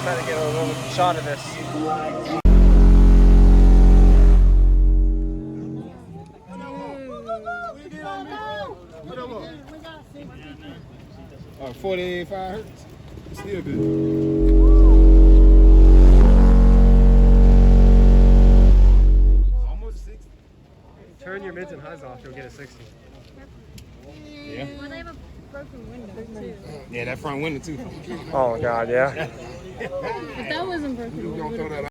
Trying to get a little shot of this. Oh, 45 hertz. Still good. Almost 60. Turn your mids and highs off, you'll get a 60. Yeah. Well, they have a broken window too. Yeah, that front window too. Oh God, yeah. If that wasn't broken, You gonna throw that out?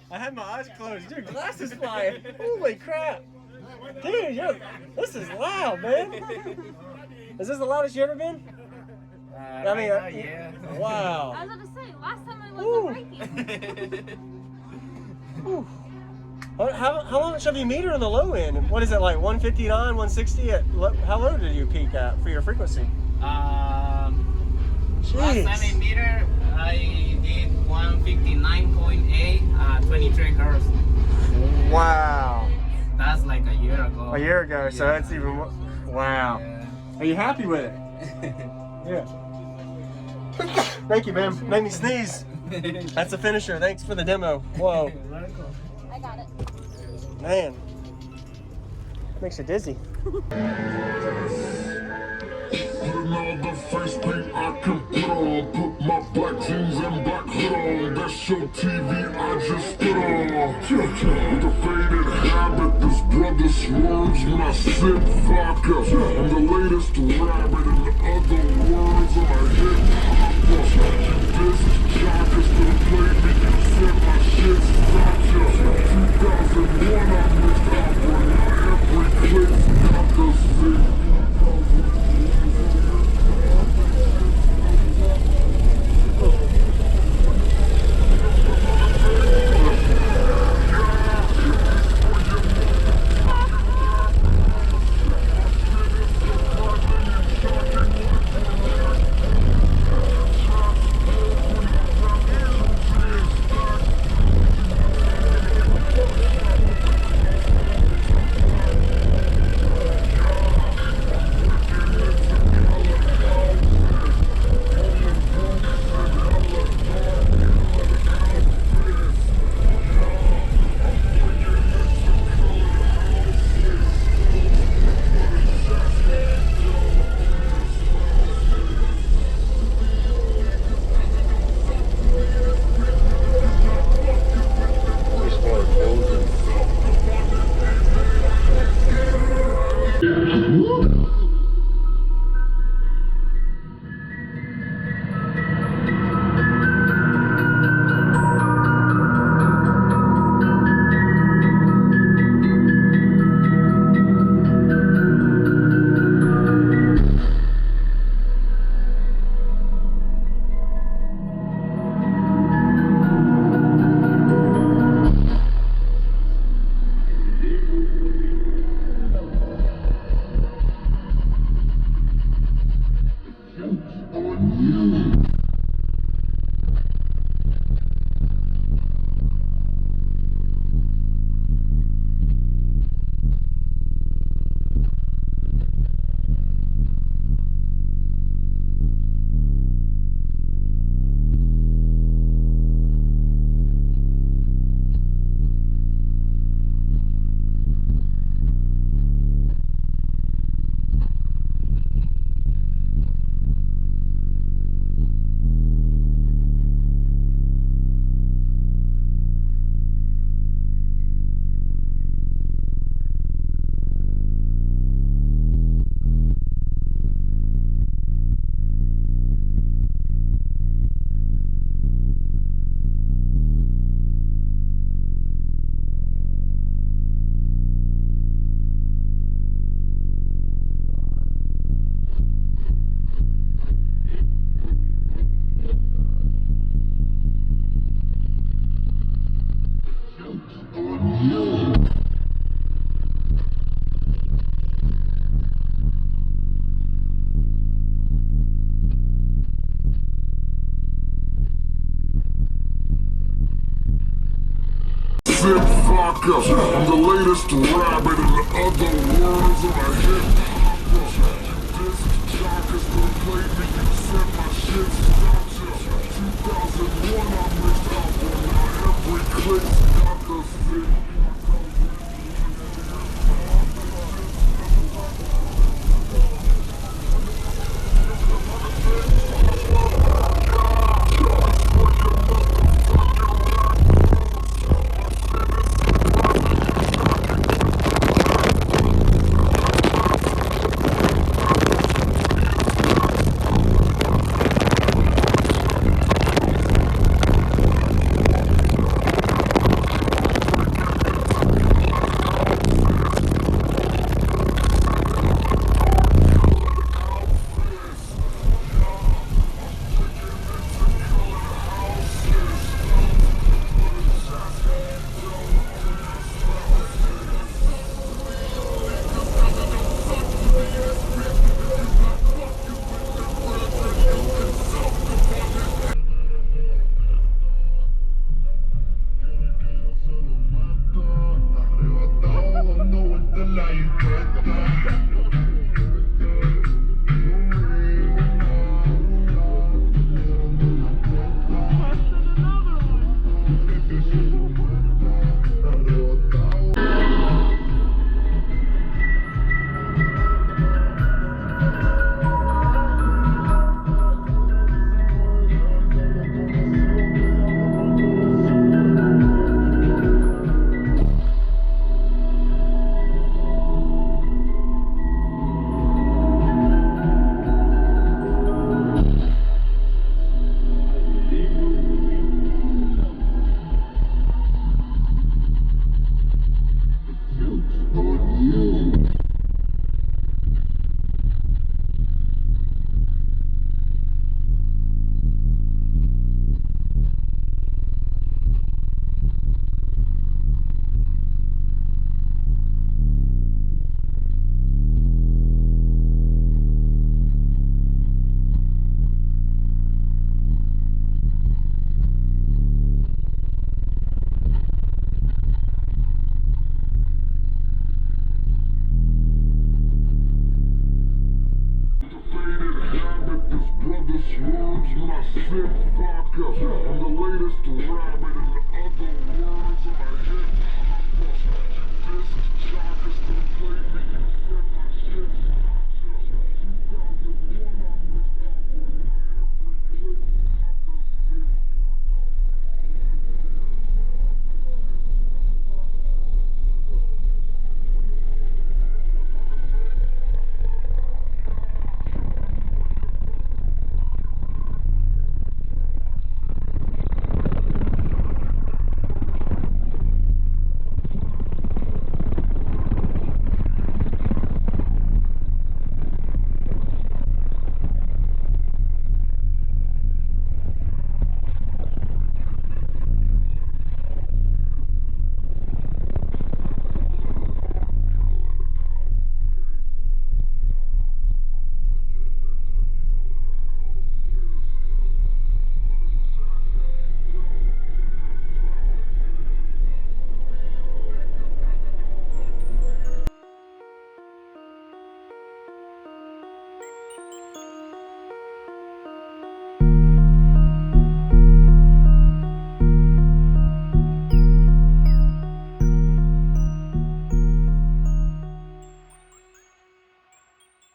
I had my eyes closed. Your glasses flying. Holy crap. Dude, this is loud, man. Is this the loudest you ever been? I mean, yeah. Wow. I was about to say, last time I wasn't breaking. How much have you metered on the low end? What is it, like 159, 160? How low did you peak at for your frequency? Last time I meter, I did 159.8, 23 hertz. Wow. That's like a year ago. A year ago, so Yeah. that's even more. Wow. Yeah. Are you happy with it? Yeah. Thank you, man. Made me sneeze. That's a finisher. Thanks for the demo. Whoa. I got it. Man. Makes you dizzy. Another face paint I can put on. Put my black jeans and black hood on. That's your TV I just stood on. With a faded habit, this brother swerves when I sip vodka. I'm the latest rabbit, in other words, I'm a hip hopper. This jockers still play me, said my shit's gotcha. 2001 I missed out, but now every click's got the sick. Sip vodka, I'm the latest rabbit, in other words, I'm a hip hopper. This jockers don't play me, you said my shit's gotcha. 2001 I missed out, but now every click's got the sick.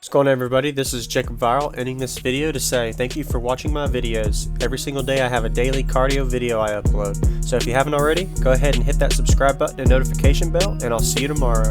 What's going on, everybody? This is JacobViral, ending this video to say thank you for watching my videos. Every single day I have a daily cardio video I upload. So if you haven't already, go ahead and hit that subscribe button and notification bell, and I'll see you tomorrow.